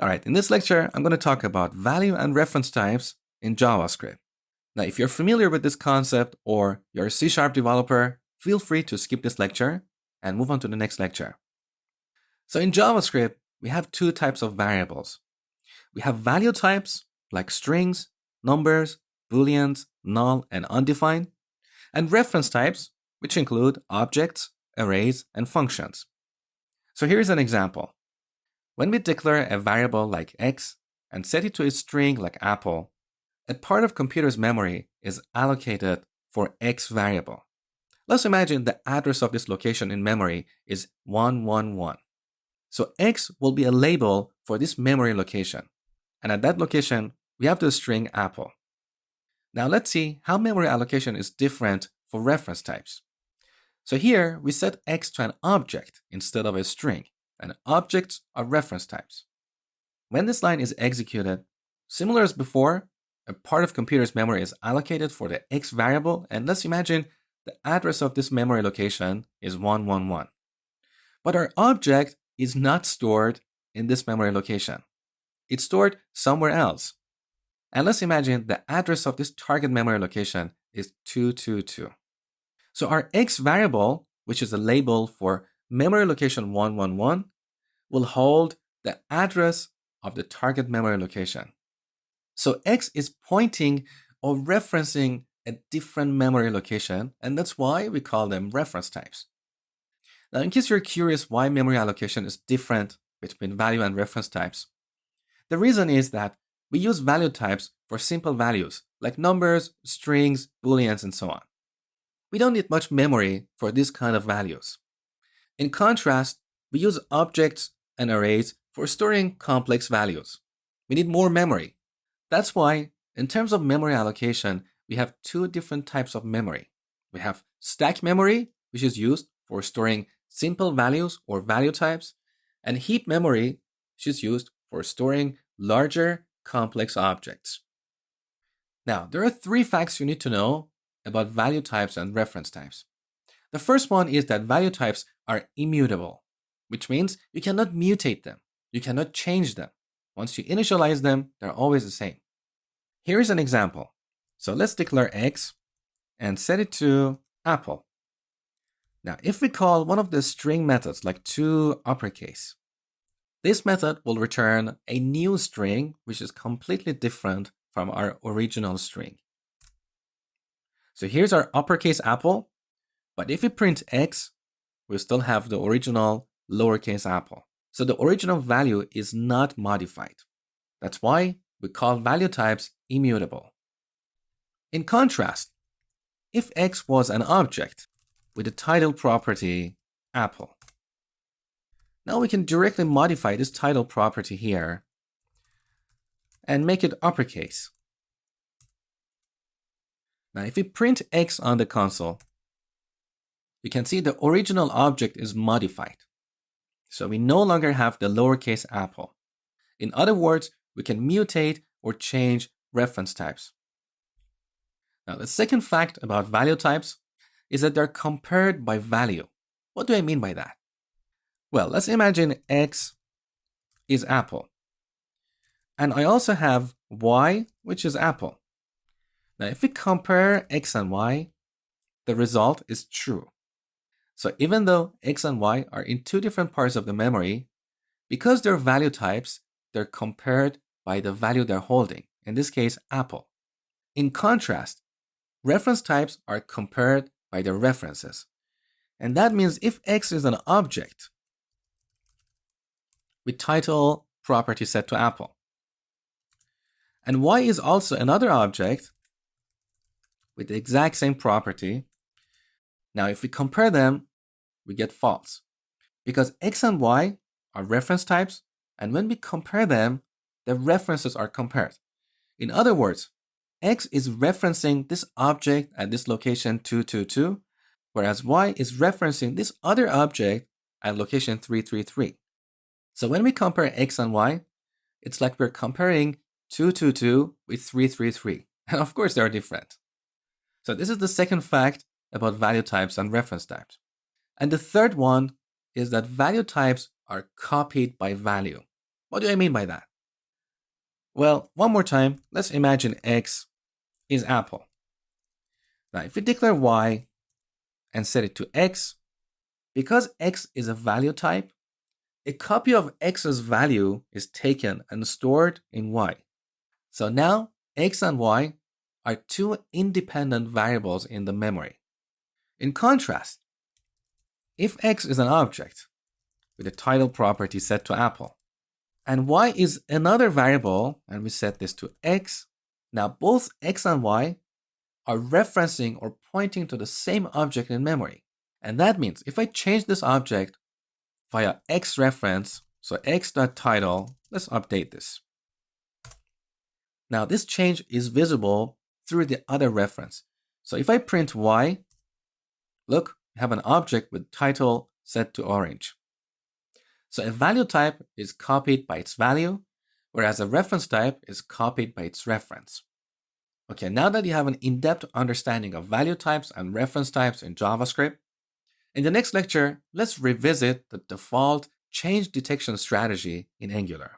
All right, in this lecture, I'm going to talk about value and reference types in JavaScript. Now, if you're familiar with this concept or you're a C# developer, feel free to skip this lecture and move on to the next lecture. So in JavaScript, we have two types of variables. We have value types like strings, numbers, booleans, null, and undefined, and reference types, which include objects, arrays, and functions. So here's an example. When we declare a variable like x and set it to a string like apple, a part of computer's memory is allocated for x variable. Let's imagine the address of this location in memory is 111. So x will be a label for this memory location. And at that location, we have the string apple. Now let's see how memory allocation is different for reference types. So here we set x to an object instead of a string, and objects are reference types. When this line is executed, similar as before, a part of computer's memory is allocated for the x variable, and let's imagine the address of this memory location is 111. But our object is not stored in this memory location. It's stored somewhere else. And let's imagine the address of this target memory location is 222. So our x variable, which is a label for memory location 111, will hold the address of the target memory location. So x is pointing or referencing a different memory location, and that's why we call them reference types. Now, in case you're curious why memory allocation is different between value and reference types, the reason is that we use value types for simple values like numbers, strings, booleans, and so on. We don't need much memory for this kind of values. In contrast, we use objects and arrays for storing complex values. We need more memory. That's why, in terms of memory allocation, we have two different types of memory. We have stack memory, which is used for storing simple values or value types, and heap memory, which is used for storing larger, complex objects. Now, there are three facts you need to know about value types and reference types. The first one is that value types are immutable, which means you cannot mutate them. You cannot change them. Once you initialize them, they're always the same. Here is an example. So let's declare x and set it to apple. Now, if we call one of the string methods like toUpperCase, this method will return a new string which is completely different from our original string. So here's our uppercase apple, but if we print x, we still have the original lowercase apple. So the original value is not modified. That's why we call value types immutable. In contrast, if x was an object with the title property apple, now we can directly modify this title property here and make it uppercase. Now, if we print x on the console, you can see the original object is modified. So we no longer have the lowercase apple. In other words, we can mutate or change reference types. Now, the second fact about value types is that they're compared by value. What do I mean by that? Well, let's imagine x is apple. And I also have y, which is apple. Now, if we compare x and y, the result is true. So even though x and y are in two different parts of the memory, because they're value types, they're compared by the value they're holding, in this case, apple. In contrast, reference types are compared by their references. And that means if x is an object with title property set to apple, and y is also another object with the exact same property, now if we compare them, we get false. Because x and y are reference types, and when we compare them, the references are compared. In other words, x is referencing this object at this location 222, whereas y is referencing this other object at location 333. So when we compare x and y, it's like we're comparing 222 with 333. And of course, they are different. So this is the second fact about value types and reference types. And the third one is that value types are copied by value. What do I mean by that? Well, one more time, let's imagine x is apple. Now, if we declare y and set it to x, because x is a value type, a copy of x's value is taken and stored in y. So now x and y are two independent variables in the memory. In contrast, if x is an object with a title property set to apple, and y is another variable, and we set this to x, now both x and y are referencing or pointing to the same object in memory. And that means if I change this object via x reference, so x.title, let's update this. Now this change is visible through the other reference. So if I print y, look, I have an object with title set to orange. So a value type is copied by its value, whereas a reference type is copied by its reference. Okay, now that you have an in-depth understanding of value types and reference types in JavaScript, in the next lecture, let's revisit the default change detection strategy in Angular.